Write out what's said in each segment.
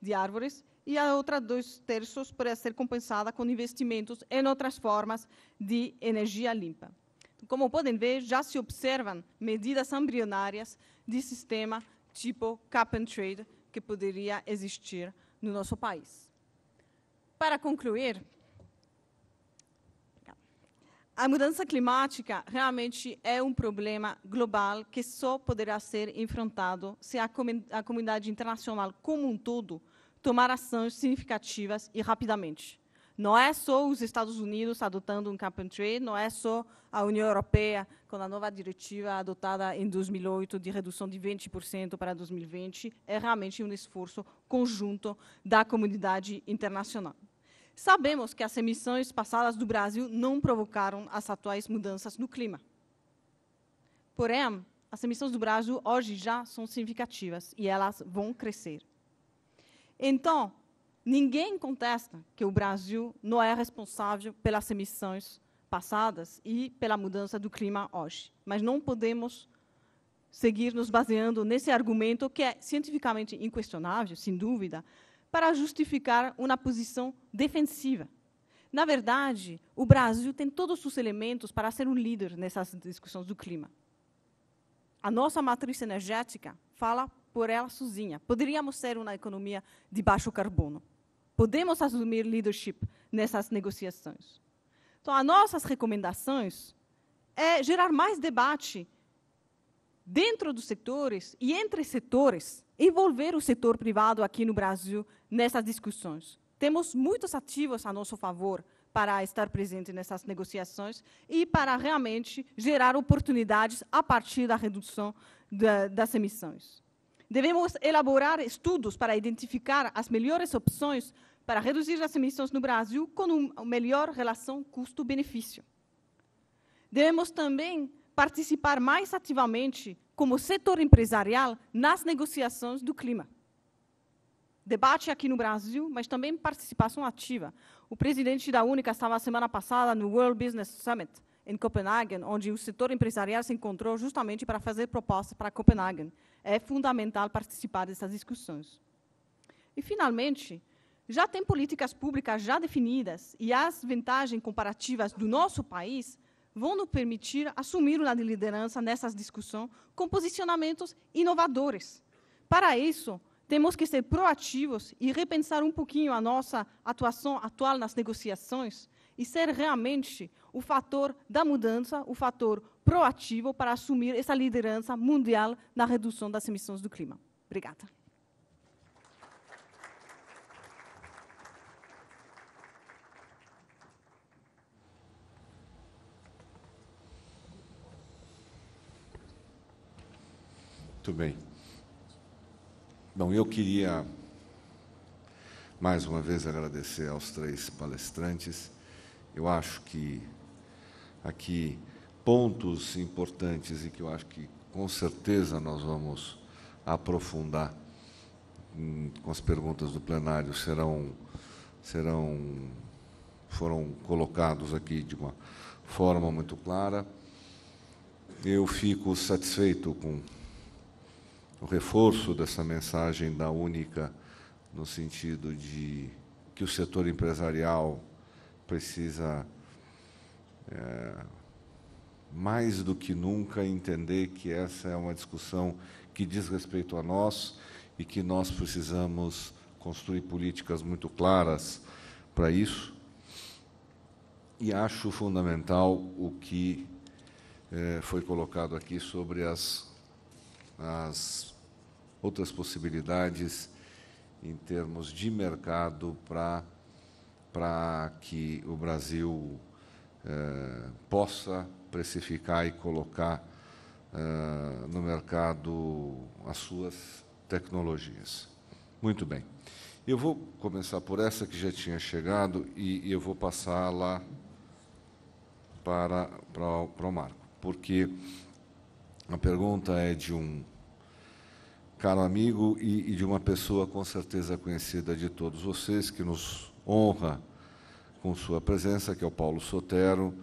de árvores, e a outra 2/3 poderá ser compensada com investimentos em outras formas de energia limpa. Como podem ver, já se observam medidas embrionárias de sistema tipo cap and trade que poderia existir no nosso país. Para concluir, a mudança climática realmente é um problema global que só poderá ser enfrentado se a comunidade internacional como um todo tomar ações significativas e rapidamente. Não é só os Estados Unidos adotando um cap and trade, não é só a União Europeia com a nova diretiva adotada em 2008 de redução de 20% para 2020, é realmente um esforço conjunto da comunidade internacional. Sabemos que as emissões passadas do Brasil não provocaram as atuais mudanças no clima. Porém, as emissões do Brasil hoje já são significativas e elas vão crescer. Então, ninguém contesta que o Brasil não é responsável pelas emissões passadas e pela mudança do clima hoje. Mas não podemos seguir nos baseando nesse argumento que é cientificamente inquestionável, sem dúvida, para justificar uma posição defensiva. Na verdade, o Brasil tem todos os elementos para ser um líder nessas discussões do clima. A nossa matriz energética fala por ela sozinha. Poderíamos ser uma economia de baixo carbono. Podemos assumir leadership nessas negociações. Então, as nossas recomendações é gerar mais debate dentro dos setores e entre setores, envolver o setor privado aqui no Brasil nessas discussões. Temos muitos ativos a nosso favor para estar presente nessas negociações e para realmente gerar oportunidades a partir da redução das emissões. Devemos elaborar estudos para identificar as melhores opções para reduzir as emissões no Brasil com uma melhor relação custo-benefício. Devemos também participar mais ativamente como setor empresarial nas negociações do clima. Debate aqui no Brasil, mas também participação ativa. O presidente da Única estava a semana passada no World Business Summit, em Copenhague, onde o setor empresarial se encontrou justamente para fazer propostas para Copenhague. É fundamental participar dessas discussões. E, finalmente, já tem políticas públicas já definidas e as vantagens comparativas do nosso país vão nos permitir assumir uma liderança nessas discussões com posicionamentos inovadores. Para isso, temos que ser proativos e repensar um pouquinho a nossa atuação atual nas negociações e ser realmente o fator da mudança, o fator proativo para assumir essa liderança mundial na redução das emissões do clima. Obrigada. Muito bem. Bom, eu queria, mais uma vez, agradecer aos três palestrantes. Eu acho que aqui pontos importantes e que eu acho que, com certeza, nós vamos aprofundar com as perguntas do plenário foram colocados aqui de uma forma muito clara. Eu fico satisfeito com o reforço dessa mensagem da Única, no sentido de que o setor empresarial precisa, mais do que nunca, entender que essa é uma discussão que diz respeito a nós e que nós precisamos construir políticas muito claras para isso. E acho fundamental o que foi colocado aqui sobre as outras possibilidades em termos de mercado para que o Brasil possa precificar e colocar no mercado as suas tecnologias. Muito bem. Eu vou começar por essa que já tinha chegado e eu vou passar lá para o Marco, porque a pergunta é de um caro amigo e de uma pessoa com certeza conhecida de todos vocês, que nos honra com sua presença, que é o Paulo Sotero,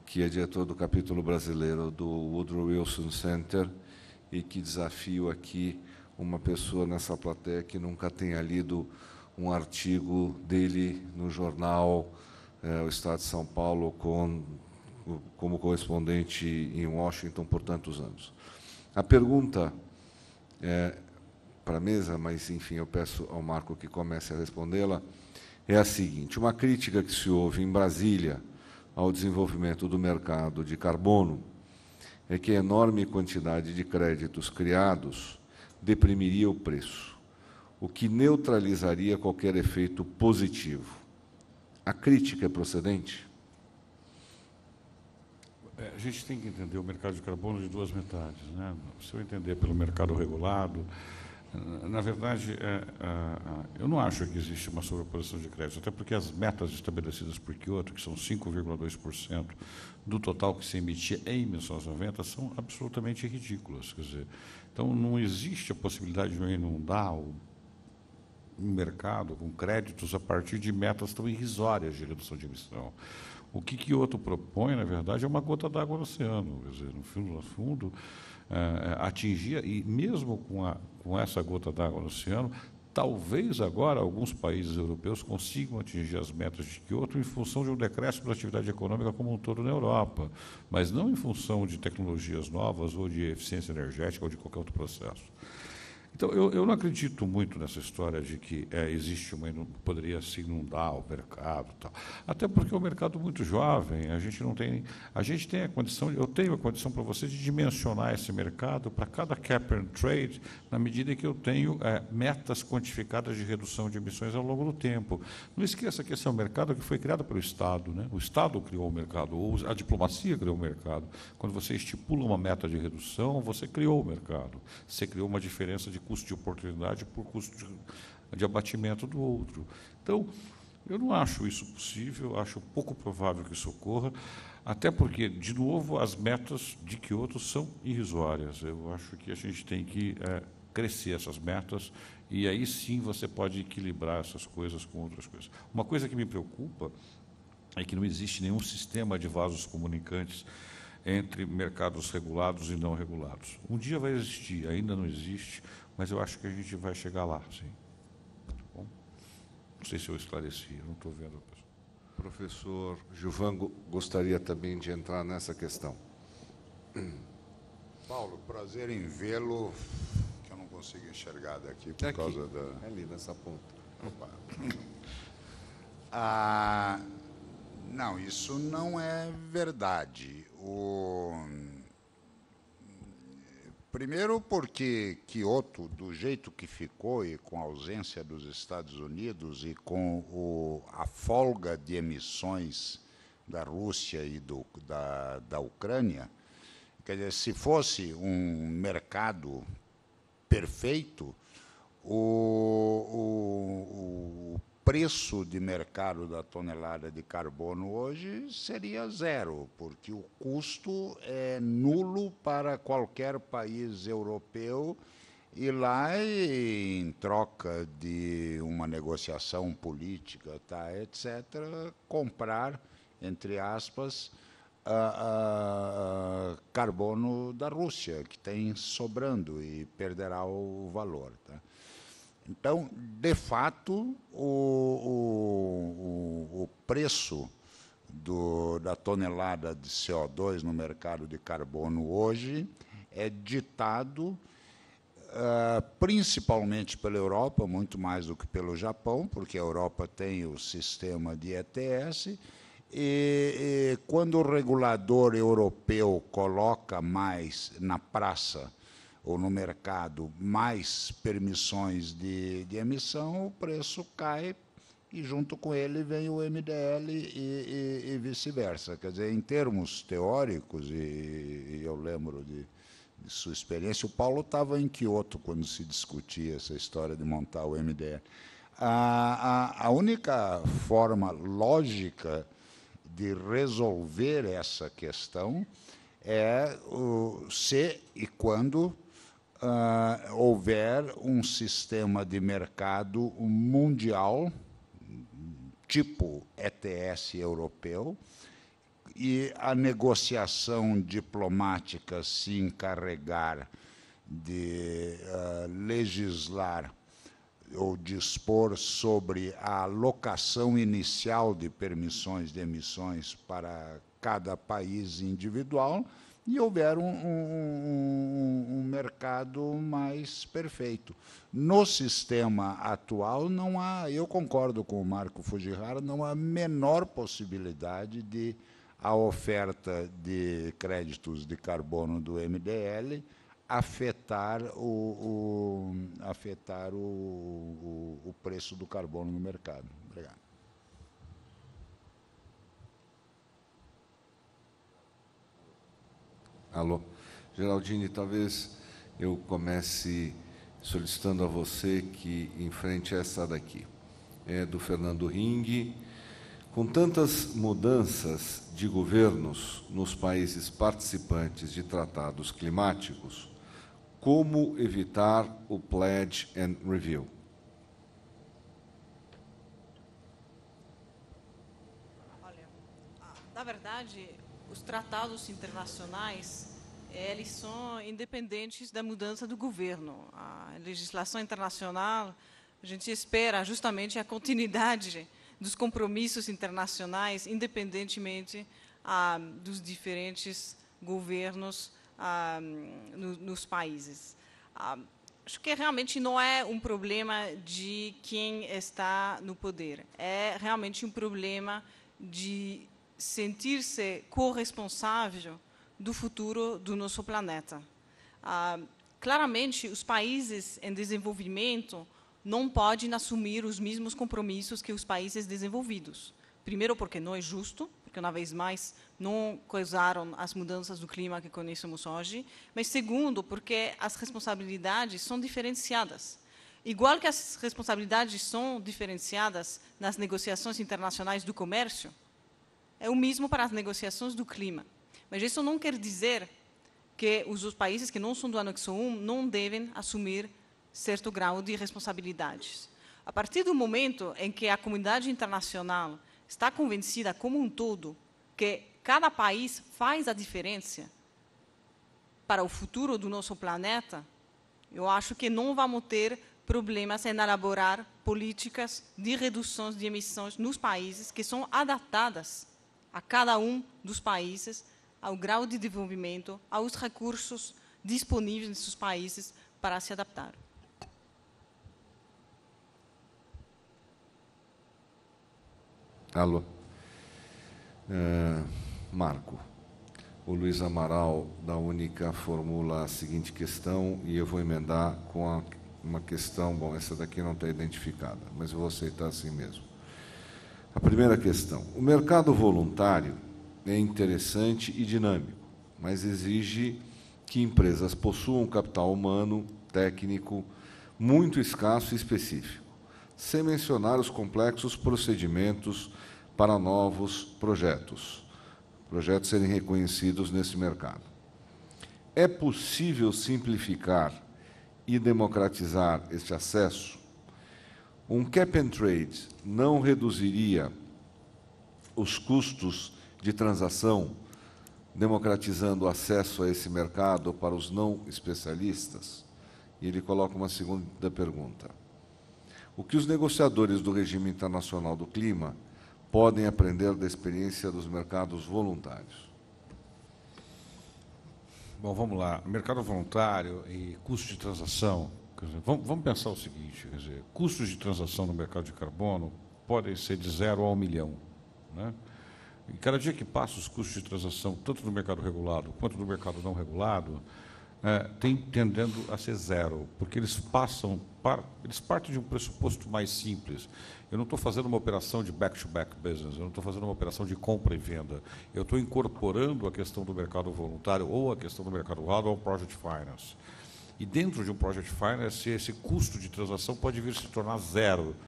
que é diretor do capítulo brasileiro do Woodrow Wilson Center e que desafio aqui uma pessoa nessa plateia que nunca tenha lido um artigo dele no jornal O Estado de São Paulo, como correspondente em Washington por tantos anos. A pergunta para a mesa, mas, enfim, eu peço ao Marco que comece a respondê-la, é a seguinte: uma crítica que se ouve em Brasília ao desenvolvimento do mercado de carbono é que a enorme quantidade de créditos criados deprimiria o preço, o que neutralizaria qualquer efeito positivo. A crítica é procedente? A gente tem que entender o mercado de carbono de duas metades, né? Se eu entender pelo mercado regulado, na verdade, eu não acho que existe uma sobreposição de créditos, até porque as metas estabelecidas por Kyoto, que são 5,2% do total que se emitia em 1990, são absolutamente ridículas. Quer dizer, então, não existe a possibilidade de inundar o mercado com créditos a partir de metas tão irrisórias de redução de emissão. O que Kyoto propõe, na verdade, é uma gota d'água no oceano. Quer dizer, no fundo, atingia, e mesmo com essa gota d'água no oceano, talvez agora alguns países europeus consigam atingir as metas de Kyoto em função de um decréscimo da atividade econômica como um todo na Europa, mas não em função de tecnologias novas ou de eficiência energética ou de qualquer outro processo. Então, eu não acredito muito nessa história de que poderia se inundar o mercado, tal. Até porque é um mercado muito jovem, a gente tem a condição, eu tenho a condição para você de dimensionar esse mercado para cada cap and trade, na medida que eu tenho metas quantificadas de redução de emissões ao longo do tempo. Não esqueça que esse é um mercado que foi criado pelo Estado, né? O Estado criou o mercado, ou a diplomacia criou o mercado. Quando você estipula uma meta de redução, você criou o mercado. Você criou uma diferença de custo de oportunidade por custo de abatimento do outro. Então, eu não acho isso possível, acho pouco provável que isso ocorra, até porque, de novo, as metas de Kyoto são irrisórias. Eu acho que a gente tem que crescer essas metas e aí sim você pode equilibrar essas coisas com outras coisas. Uma coisa que me preocupa é que não existe nenhum sistema de vasos comunicantes entre mercados regulados e não regulados. Um dia vai existir, ainda não existe, mas eu acho que a gente vai chegar lá, sim. Bom, não sei se eu esclareci, não estou vendo a pessoa. Professor Gilvan gostaria também de entrar nessa questão. Paulo, prazer em vê-lo, que eu não consigo enxergar daqui por causa da... É ali, nessa ponta. Opa. Não, isso não é verdade. Primeiro porque Kyoto, do jeito que ficou e com a ausência dos Estados Unidos e com a folga de emissões da Rússia e da Ucrânia, quer dizer, se fosse um mercado perfeito, o preço de mercado da tonelada de carbono hoje seria zero, porque o custo é nulo para qualquer país europeu ir lá e, em troca de uma negociação política, etc., comprar, entre aspas, carbono da Rússia, que tem sobrando e perderá o valor. Tá? Então, de fato, o preço da tonelada de CO2 no mercado de carbono hoje é ditado principalmente pela Europa, muito mais do que pelo Japão, porque a Europa tem o sistema de ETS, e quando o regulador europeu coloca mais na praça ou no mercado mais permissões de emissão, o preço cai e, junto com ele, vem o MDL e vice-versa. Quer dizer, em termos teóricos, e eu lembro de sua experiência, o Paulo estava em Kyoto quando se discutia essa história de montar o MDL. A única forma lógica de resolver essa questão é se e quando houver um sistema de mercado mundial, tipo ETS europeu, e a negociação diplomática se encarregar legislar ou dispor sobre a alocação inicial de permissões de emissões para cada país individual e houver um mercado mais perfeito. No sistema atual, não há, eu concordo com o Marco Fujihara, não há a menor possibilidade de a oferta de créditos de carbono do MDL afetar o preço do carbono no mercado. Obrigado. Alô. Geraldine, talvez eu comece solicitando a você que enfrente essa daqui. É do Fernando Ring. Com tantas mudanças de governos nos países participantes de tratados climáticos, como evitar o Pledge and Review? Olha, na verdade, os tratados internacionais, eles são independentes da mudança do governo. A legislação internacional, a gente espera justamente a continuidade dos compromissos internacionais, independentemente dos diferentes governos nos países. Acho que realmente não é um problema de quem está no poder, é realmente um problema de sentir-se corresponsável do futuro do nosso planeta. Claramente, os países em desenvolvimento não podem assumir os mesmos compromissos que os países desenvolvidos. Primeiro, porque não é justo, porque, uma vez mais, não causaram as mudanças do clima que conhecemos hoje. Mas, segundo, porque as responsabilidades são diferenciadas. Igual que as responsabilidades são diferenciadas nas negociações internacionais do comércio, é o mesmo para as negociações do clima. Mas isso não quer dizer que os países que não são do anexo 1 não devem assumir certo grau de responsabilidades. A partir do momento em que a comunidade internacional está convencida como um todo que cada país faz a diferença para o futuro do nosso planeta, eu acho que não vamos ter problemas em elaborar políticas de redução de emissões nos países que são adaptadas a cada um dos países, ao grau de desenvolvimento, aos recursos disponíveis nesses países para se adaptar. Alô. Marco, o Luiz Amaral, da Única, formula a seguinte questão, e eu vou emendar com uma questão, bom, essa daqui não está identificada, mas eu vou aceitar assim mesmo. A primeira questão: o mercado voluntário é interessante e dinâmico, mas exige que empresas possuam capital humano, técnico, muito escasso e específico, sem mencionar os complexos procedimentos para novos projetos serem reconhecidos nesse mercado. É possível simplificar e democratizar este acesso? Um cap and trade não reduziria os custos de transação, democratizando o acesso a esse mercado para os não especialistas? E ele coloca uma segunda pergunta: o que os negociadores do regime internacional do clima podem aprender da experiência dos mercados voluntários? Bom, vamos lá. Mercado voluntário e custo de transação. Quer dizer, vamos pensar o seguinte, quer dizer, custos de transação no mercado de carbono podem ser de 0 a 1 milhão. Né? E cada dia que passa, os custos de transação, tanto no mercado regulado quanto no mercado não regulado, tendendo a ser zero, porque eles partem de um pressuposto mais simples. Eu não estou fazendo uma operação de back-to-back business, eu não estou fazendo uma operação de compra e venda. Eu estou incorporando a questão do mercado voluntário ou a questão do mercado regulado ao Project Finance. E dentro de um Project Finance, esse custo de transação pode vir a se tornar zero,